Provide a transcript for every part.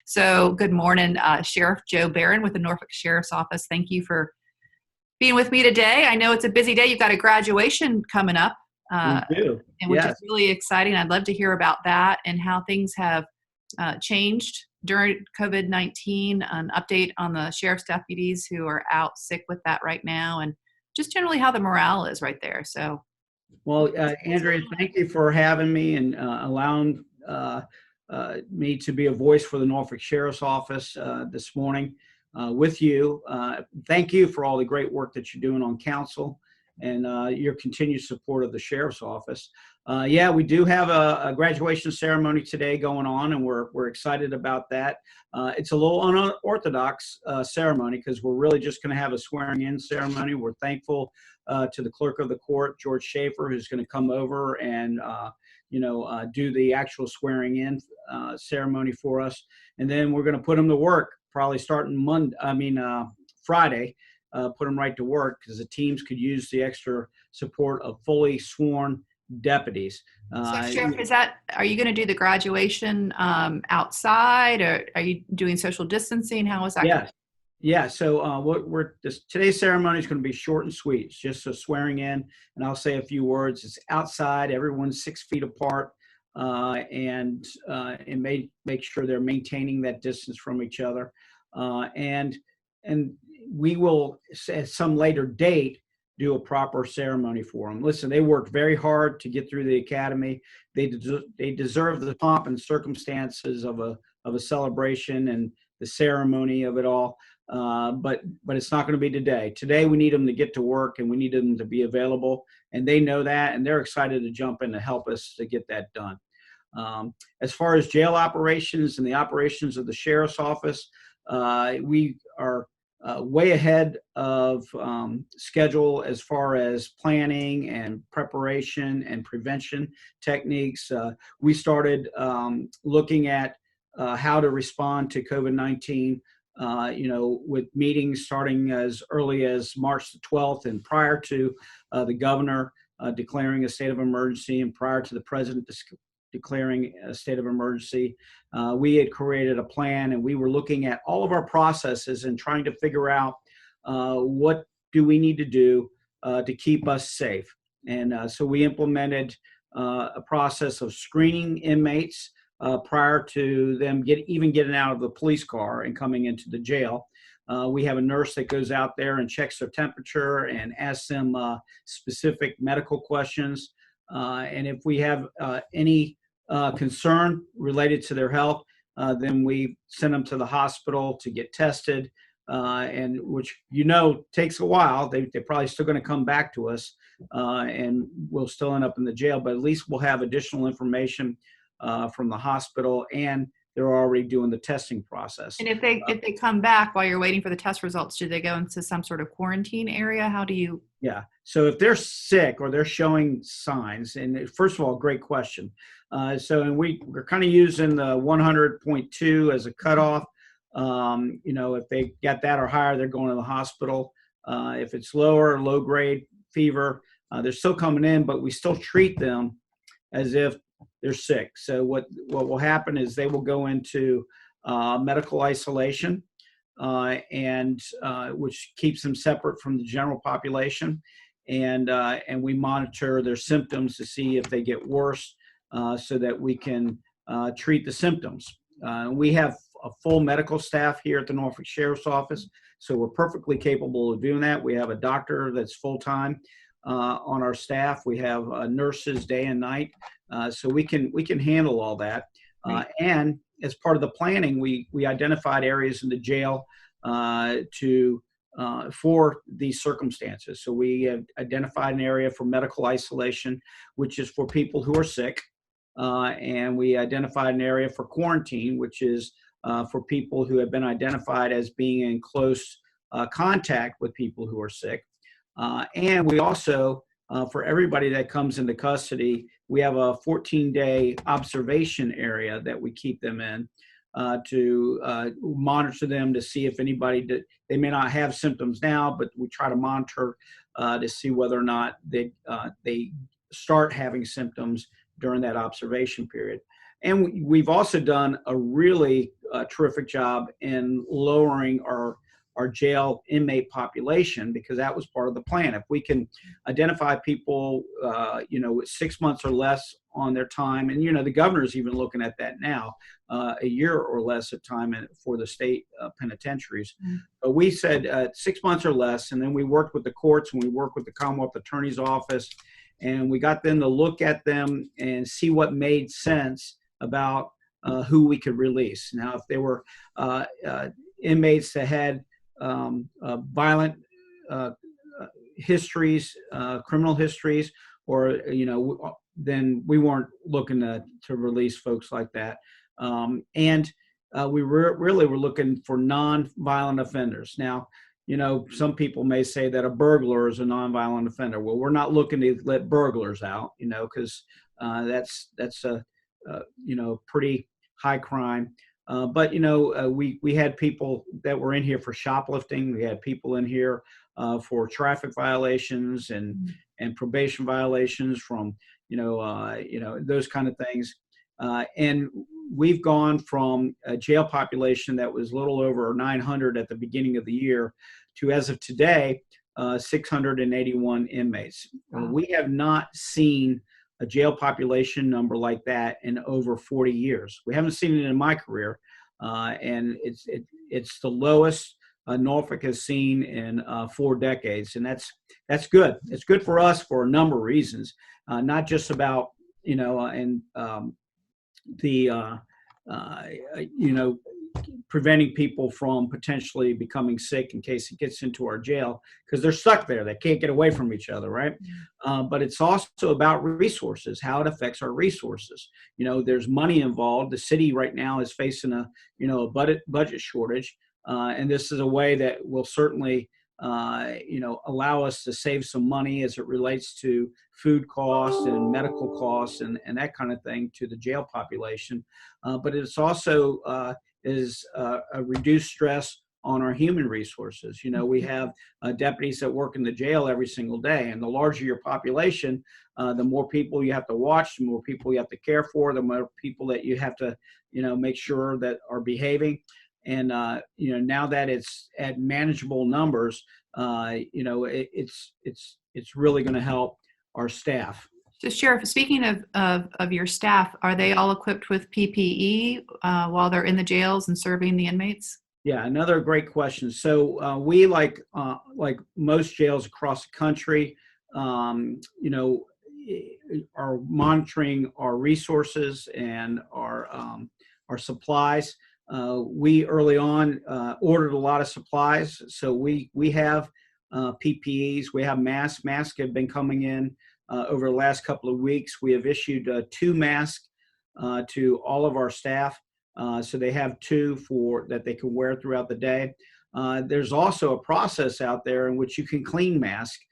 So good morning, Sheriff Joe Baron with the Norfolk Sheriff's Office. Thank you for being with me today. I know it's a busy day. You've got a graduation coming up, We do, and which is yes. really exciting. I'd love to hear about that and how things have changed during COVID-19, an update on the sheriff's deputies who are out sick with that right now, and just generally how the morale is right there. So, Well, Andrea, thank you for having me and allowing me to be a voice for the Norfolk Sheriff's Office this morning with you. Thank you for all the great work that you're doing on council and your continued support of the Sheriff's Office. Yeah, we do have a graduation ceremony today going on, and we're excited about that. It's a little unorthodox ceremony because we're really just going to have a swearing-in ceremony. We're thankful to the clerk of the court, George Schaefer, who's going to come over and do the actual swearing-in ceremony for us, and then we're going to put them to work, probably starting Friday. Put them right to work because the teams could use the extra support of fully sworn deputies. So, Sheriff, are you going to do the graduation outside, or are you doing social distancing? How is that? Yes. Yeah. So today's ceremony is going to be short and sweet. It's just a swearing in, and I'll say a few words. It's outside. Everyone's 6 feet apart, and make sure they're maintaining that distance from each other. And we will, at some later date, do a proper ceremony for them. Listen, they worked very hard to get through the academy. They deserve the pomp and circumstances of a celebration and the ceremony of it all. But it's not going to be today. Today we need them to get to work, and we need them to be available, and they know that, and they're excited to jump in to help us to get that done. As far as jail operations and the operations of the Sheriff's Office, we are way ahead of schedule as far as planning and preparation and prevention techniques. We started looking at how to respond to COVID-19, with meetings starting as early as March the 12th and prior to the governor declaring a state of emergency and prior to the president declaring a state of emergency. We had created a plan, and we were looking at all of our processes and trying to figure out what do we need to do to keep us safe. And so we implemented a process of screening inmates prior to them getting out of the police car and coming into the jail. We have a nurse that goes out there and checks their temperature and asks them specific medical questions. And if we have any concern related to their health, then we send them to the hospital to get tested, and which takes a while. They're probably still going to come back to us, and we'll still end up in the jail, but at least we'll have additional information from the hospital, and they're already doing the testing process. And if they come back while you're waiting for the test results, do they go into some sort of quarantine area? How do you? Yeah. So if they're sick or they're showing signs, and first of all, great question. We're kind of using the 100.2 as a cutoff. If they get that or higher, they're going to the hospital. If it's low grade fever, they're still coming in, but we still treat them as if they're sick. So what will happen is they will go into medical isolation, and which keeps them separate from the general population, and we monitor their symptoms to see if they get worse, so that we can treat the symptoms. We have a full medical staff here at the Norfolk Sheriff's Office, so we're perfectly capable of doing that. We have a doctor that's full-time on our staff. We have nurses day and night, so we can handle all that. And as part of the planning, we identified areas in the jail for these circumstances. So we have identified an area for medical isolation, which is for people who are sick, and we identified an area for quarantine, which is for people who have been identified as being in close contact with people who are sick. And we also, for everybody that comes into custody, we have a 14-day observation area that we keep them in to monitor them to see if they may not have symptoms now, but we try to monitor to see whether or not they start having symptoms during that observation period. And we've also done a really terrific job in lowering our jail inmate population, because that was part of the plan. If we can identify people, with 6 months or less on their time, and the governor's even looking at that now, a year or less of time for the state penitentiaries. But we said 6 months or less, and then we worked with the courts and we worked with the Commonwealth Attorney's Office, and we got them to look at them and see what made sense about who we could release. Now, if they were inmates that had violent histories, criminal histories, or then we weren't looking to release folks like that. And we really were looking for non-violent offenders. Now, some people may say that a burglar is a non-violent offender. Well, we're not looking to let burglars out, because that's a pretty high crime. But we had people that were in here for shoplifting. We had people in here for traffic violations and probation violations from those kind of things. And we've gone from a jail population that was a little over 900 at the beginning of the year to, as of today, 681 inmates. Wow. We have not seen a jail population number like that in over 40 years. We haven't seen it in my career, and it's the lowest Norfolk has seen in 4 decades, and that's good. It's good for us for a number of reasons, not just about preventing people from potentially becoming sick in case it gets into our jail, because they're stuck there. They can't get away from each other, right? But it's also about resources, how it affects our resources. There's money involved. The city right now is facing a budget shortage, and this is a way that will certainly allow us to save some money as it relates to food costs and medical costs and that kind of thing to the jail population. But it's also is a reduced stress on our human resources. We have deputies that work in the jail every single day, and the larger your population, the more people you have to watch, the more people you have to care for, the more people that you have to, make sure that are behaving. And now that it's at manageable numbers, it's really going to help our staff. So, Sheriff, speaking of your staff, are they all equipped with PPE while they're in the jails and serving the inmates? Yeah, another great question. So we, like most jails across the country, are monitoring our resources and our supplies. We early on ordered a lot of supplies, so we have PPEs, we have masks. Masks have been coming in over the last couple of weeks. We have issued 2 masks to all of our staff, so they have 2 that they can wear throughout the day. There's also a process out there in which you can clean masks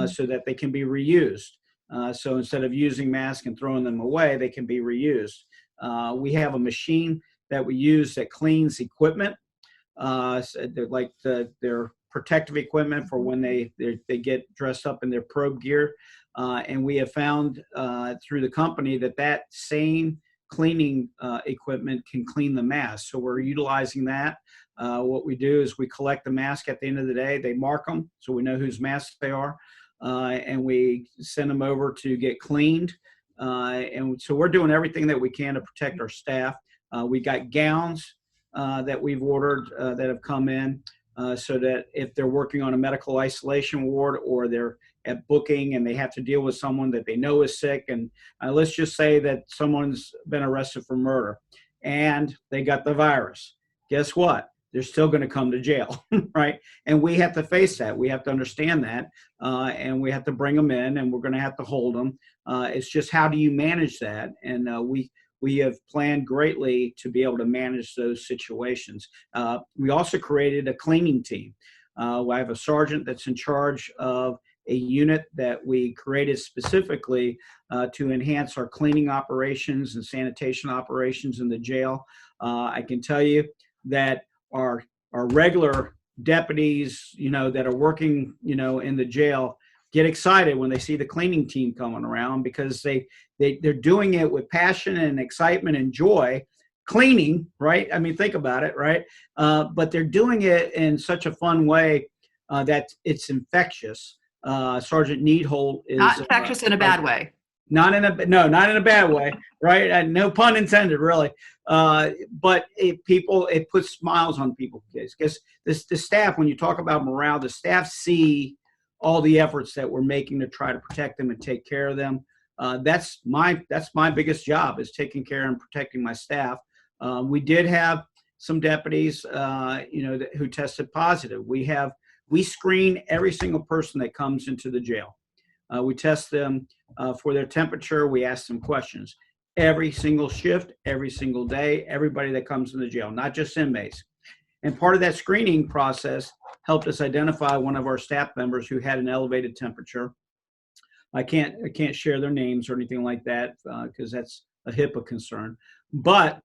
so that they can be reused. So instead of using masks and throwing them away, they can be reused. We have a machine that we use that cleans equipment, so like their protective equipment for when they get dressed up in their probe gear. And we have found through the company that same cleaning equipment can clean the mask. So we're utilizing that. What we do is we collect the mask at the end of the day. They mark them so we know whose masks they are, and we send them over to get cleaned. And so we're doing everything that we can to protect our staff. We got gowns that we've ordered that have come in so that if they're working on a medical isolation ward or they're at booking and they have to deal with someone that they know is sick, and let's just say that someone's been arrested for murder and they got the virus, guess what? They're still going to come to jail, right? And we have to face that. We have to understand that, and we have to bring them in, and we're going to have to hold them. It's just, how do you manage that? And we have planned greatly to be able to manage those situations. We also created a cleaning team. I have a sergeant that's in charge of a unit that we created specifically to enhance our cleaning operations and sanitation operations in the jail. I can tell you that our regular deputies, that are working, in the jail, get excited when they see the cleaning team coming around, because they're doing it with passion and excitement and joy, cleaning, right? I mean, think about it, right? But they're doing it in such a fun way that it's infectious. Sergeant Needhold Not is infectious in a bad way. not in a bad way, right? No pun intended, really. But it puts smiles on people's faces, because the staff, when you talk about morale, the staff see all the efforts that we're making to try to protect them and take care of them. That's my biggest job, is taking care and protecting my staff. We did have some deputies, who tested positive. We screen every single person that comes into the jail. We test them for their temperature. We ask them questions every single shift, every single day, everybody that comes in the jail, not just inmates. And part of that screening process helped us identify one of our staff members who had an elevated temperature. I can't share their names or anything like that, because that's a HIPAA concern. But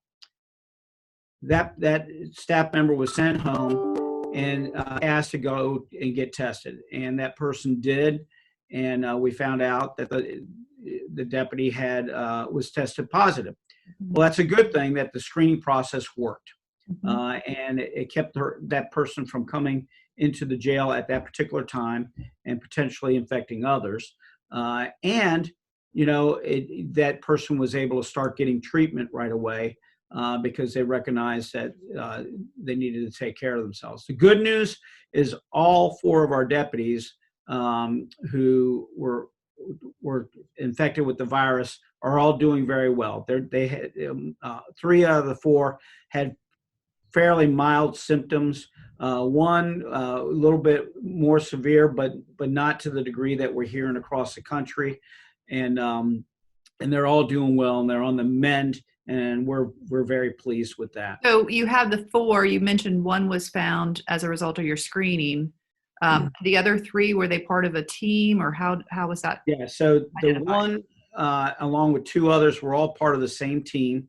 that staff member was sent home and asked to go and get tested, and that person did. And we found out that the deputy was tested positive. Well, that's a good thing that the screening process worked, and it kept that person from coming into the jail at that particular time and potentially infecting others. And that person was able to start getting treatment right away, because they recognized that they needed to take care of themselves. The good news is all 4 of our deputies who were infected with the virus are all doing very well. They had 3 out of the 4 had fairly mild symptoms. One a little bit more severe, but not to the degree that we're hearing across the country. And they're all doing well, and they're on the mend, and we're very pleased with that. So you have the 4. You mentioned one was found as a result of your screening. The other 3, were they part of a team, or how was that? Yeah, so the identified? one, along with 2 others, were all part of the same team,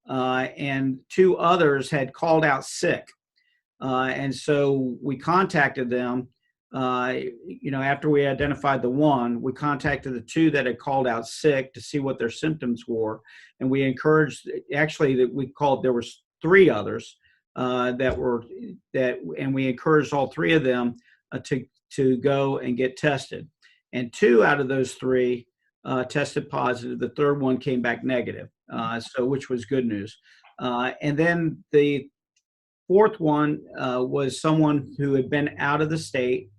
and 2 others had called out sick, and so we contacted them. After we identified the one, we contacted the 2 that had called out sick to see what their symptoms were, and we encouraged. Actually, there was 3 others and we encouraged all 3 of them to go and get tested, and 2 out of those 3 tested positive. The 3rd one came back negative, which was good news. And then the 4th one was someone who had been out of the state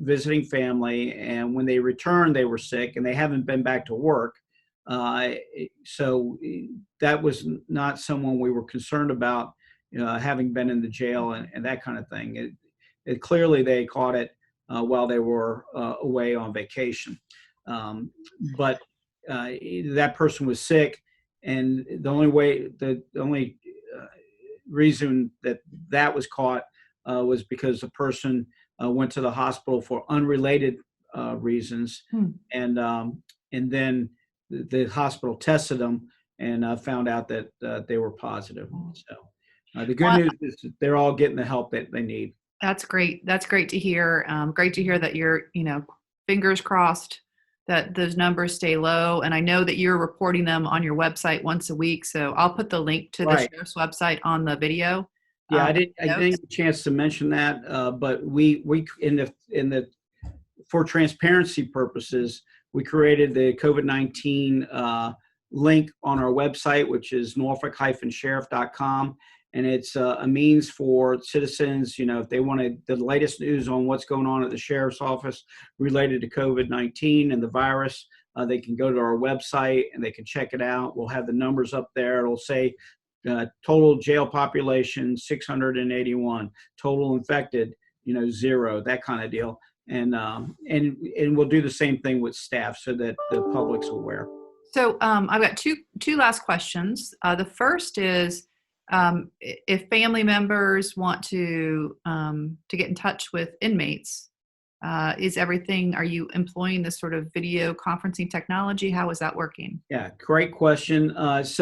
visiting family, and when they returned, they were sick, and they haven't been back to work. So that was not someone we were concerned about, having been in the jail and that kind of thing. Clearly they caught it while they were away on vacation. But that person was sick, and the only reason that was caught was because the person went to the hospital for unrelated reasons, and then the hospital tested them and found out that they were positive. So the good news is that they're all getting the help that they need. That's great. That's great to hear. Great to hear that you're, fingers crossed that those numbers stay low. And I know that you're reporting them on your website once a week. So I'll put the link to the sheriff's website on the video. Yeah, I didn't get a chance to mention that, but we for transparency purposes, we created the COVID-19 link on our website, which is norfolk-sheriff.com. And it's a means for citizens, if they wanted the latest news on what's going on at the sheriff's office related to COVID-19 and the virus, they can go to our website and they can check it out. We'll have the numbers up there. It'll say total jail population 681, total infected 0, that kind of deal. And we'll do the same thing with staff so that the public's aware. So I've got two last questions. The first is, if family members want to get in touch with inmates, Are you employing this sort of video conferencing technology? How is that working? Yeah, great question. As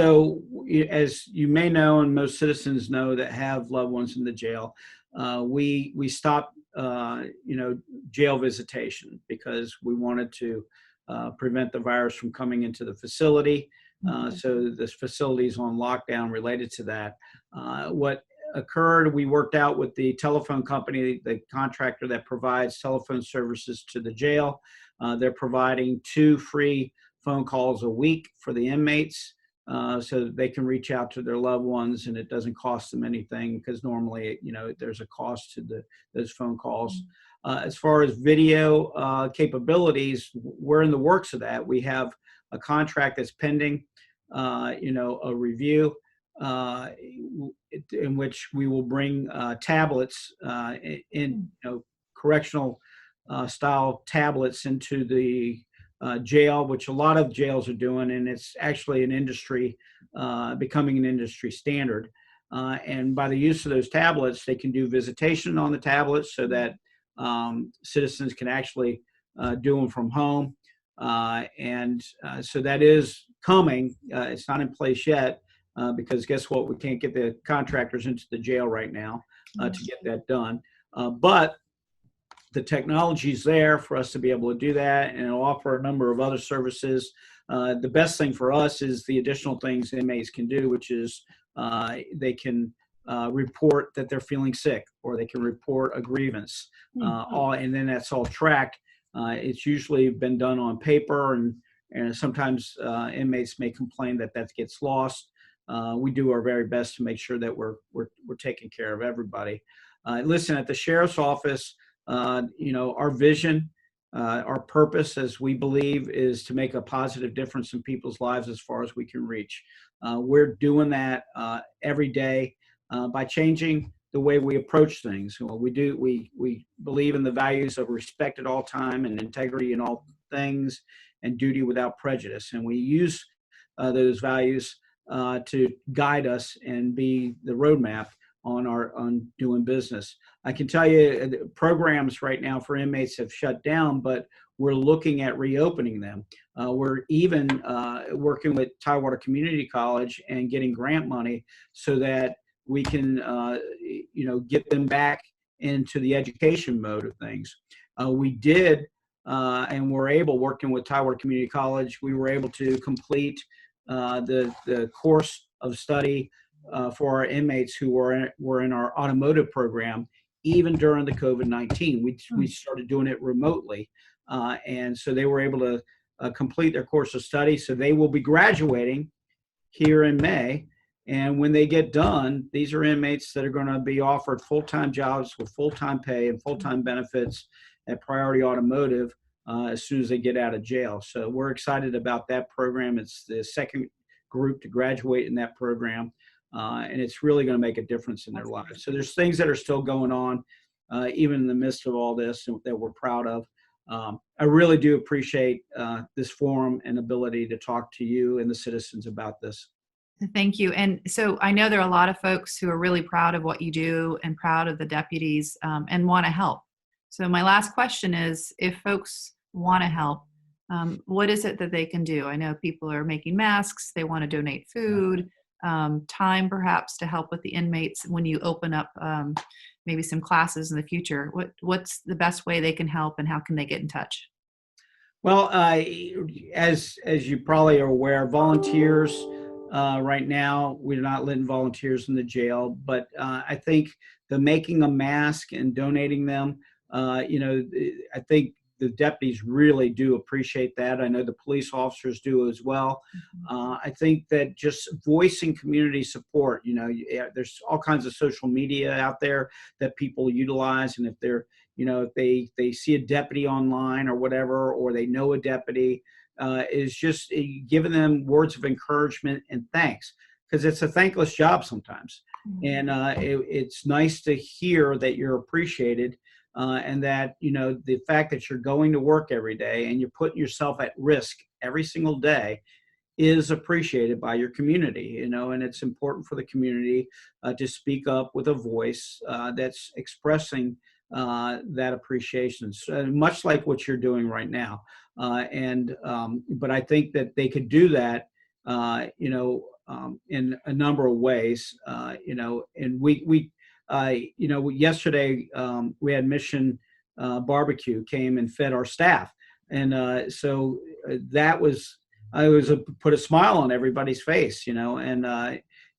you may know, and most citizens know that have loved ones in the jail, we stopped, jail visitation because we wanted to prevent the virus from coming into the facility. So this facility is on lockdown related to that. What occurred, we worked out with the telephone company, the contractor that provides telephone services to the jail. They're providing 2 free phone calls a week for the inmates, so that they can reach out to their loved ones, and it doesn't cost them anything, because normally, there's a cost to those phone calls. As far as video capabilities, we're in the works of that. We have a contract that's pending, a review, in which we will bring tablets in, correctional style tablets into the jail, which a lot of jails are doing, and it's actually an industry, becoming an industry standard. And by the use of those tablets, they can do visitation on the tablets, so that citizens can actually do them from home. So that is coming. It's not in place yet, because guess what? We can't get the contractors into the jail right now to get that done. But the technology is there for us to be able to do that, and it'll offer a number of other services. The best thing for us is the additional things inmates can do, which is they can report that they're feeling sick, or they can report a grievance, and then that's all tracked. It's usually been done on paper, and sometimes inmates may complain that gets lost. We do our very best to make sure that we're taking care of everybody. Listen, at the sheriff's office, our vision, our purpose, as we believe, is to make a positive difference in people's lives as far as we can reach. We're doing that every day by changing the way we approach things. We believe in the values of respect at all time, and integrity in all things, and duty without prejudice. And we use those values to guide us and be the roadmap on doing business. I can tell you programs right now for inmates have shut down, but we're looking at reopening them. We're even working with Tidewater Community College and getting grant money so that we can, get them back into the education mode of things. We did, and we're able, working with Tidewater Community College, we were able to complete the course of study for our inmates who were in our automotive program, even during the COVID-19. We started doing it remotely, and so they were able to complete their course of study. So they will be graduating here in May, and when they get done, these are inmates that are going to be offered full-time jobs with full-time pay and full-time benefits at Priority Automotive as soon as they get out of jail. So we're excited about that program. It's the second group to graduate in that program. And it's really going to make a difference in their lives. So there's things that are still going on, even in the midst of all this, that we're proud of. I really do appreciate this forum and ability to talk to you and the citizens about this. Thank you. And so I know there are a lot of folks who are really proud of what you do and proud of the deputies, and want to help. So my last question is, if folks want to help, what is it that they can do? I know people are making masks. They want to donate food. Time perhaps to help with the inmates when you open up maybe some classes in the future. What's the best way they can help, and how can they get in touch? Well, as you probably are aware, volunteers right now, we're not letting volunteers in the jail, but I think the making a mask and donating them, I think the deputies really do appreciate that. I know the police officers do as well. I think that just voicing community support, there's all kinds of social media out there that people utilize. And if they're, if they see a deputy online or whatever, or they know a deputy, is just giving them words of encouragement and thanks, because it's a thankless job sometimes. And it's nice to hear that you're appreciated. And that, the fact that you're going to work every day and you're putting yourself at risk every single day is appreciated by your community, and it's important for the community to speak up with a voice that's expressing that appreciation, so much like what you're doing right now. But I think that they could do that, in a number of ways, and yesterday we had Mission Barbecue came and fed our staff. And so that was, put a smile on everybody's face, and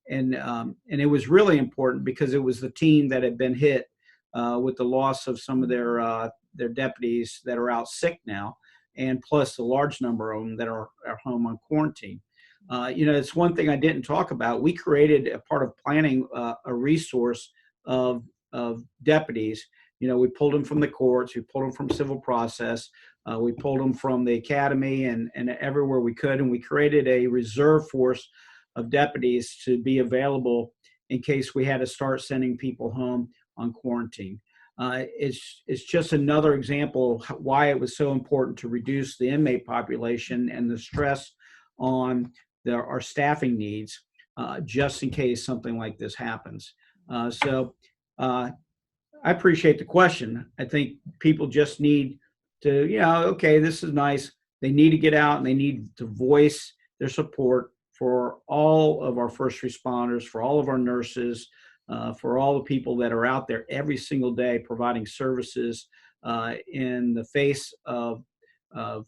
it was really important because it was the team that had been hit with the loss of some of their deputies that are out sick now, and plus the large number of them that are at home on quarantine. It's one thing I didn't talk about. We created, a part of planning, a resource of deputies. We pulled them from the courts, we pulled them from civil process, we pulled them from the academy and everywhere we could, and we created a reserve force of deputies to be available in case we had to start sending people home on quarantine. It's just another example of why it was so important to reduce the inmate population and the stress on our staffing needs, just in case something like this happens. I appreciate the question. I think people just need to, okay, this is nice. They need to get out and they need to voice their support for all of our first responders, for all of our nurses, for all the people that are out there every single day providing services in the face of a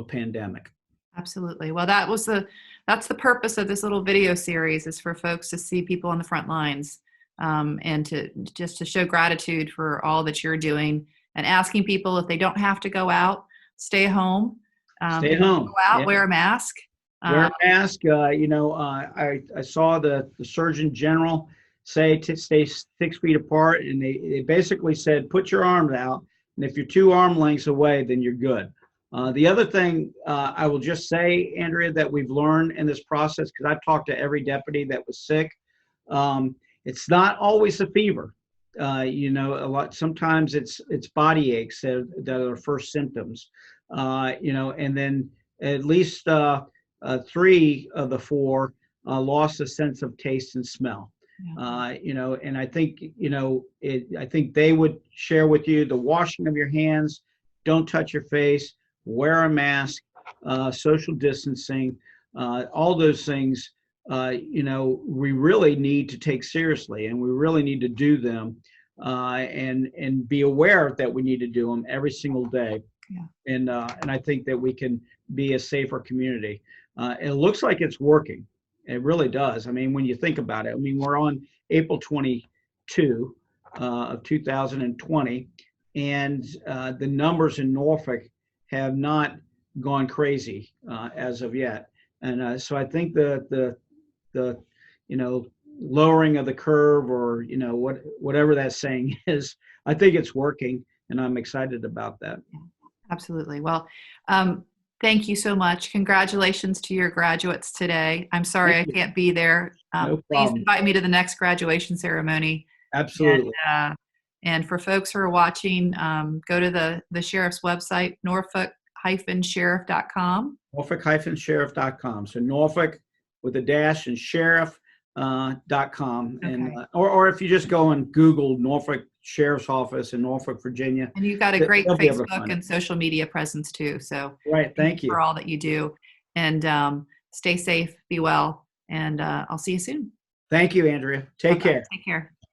pandemic. Absolutely. Well, that's the purpose of this little video series, is for folks to see people on the front lines, and to show gratitude for all that you're doing, and asking people, if they don't have to go out, stay home. Stay home. Go out, Yeah. wear a mask. Wear a mask. I saw the Surgeon General say to stay 6 feet apart, and they basically said, put your arms out, and if you're 2 arm lengths away, then you're good. The other thing I will just say, Andrea, that we've learned in this process, because I've talked to every deputy that was sick, it's not always a fever. Sometimes it's body aches that are first symptoms. And then at least 3 of the 4 lost a sense of taste and smell. Yeah. And I think, I think they would share with you the washing of your hands, don't touch your face, wear a mask, social distancing, all those things, we really need to take seriously, and we really need to do them, and be aware that we need to do them every single day. Yeah. And I think that we can be a safer community. It looks like it's working. It really does. I mean, when you think about it, we're on April 22 of 2020, and the numbers in Norfolk have not gone crazy as of yet. And so I think the lowering of the curve, or whatever that saying is, I think it's working, and I'm excited about that. Absolutely. Well, thank you so much. Congratulations to your graduates today. I'm sorry I can't be there. No Please problem. invite me to the next graduation ceremony. Absolutely. And for folks who are watching, go to the sheriff's website, norfolk-sheriff.com. Norfolk-sheriff.com. So Norfolk with a dash and sheriff.com. Okay. And or if you just go and Google Norfolk Sheriff's Office in Norfolk, Virginia. And you've got a great they'll be able to Facebook find and it. social media presence too. So Right. Thank you. for all that you do. And stay safe, be well, and I'll see you soon. Thank you, Andrea. Take care. Take care.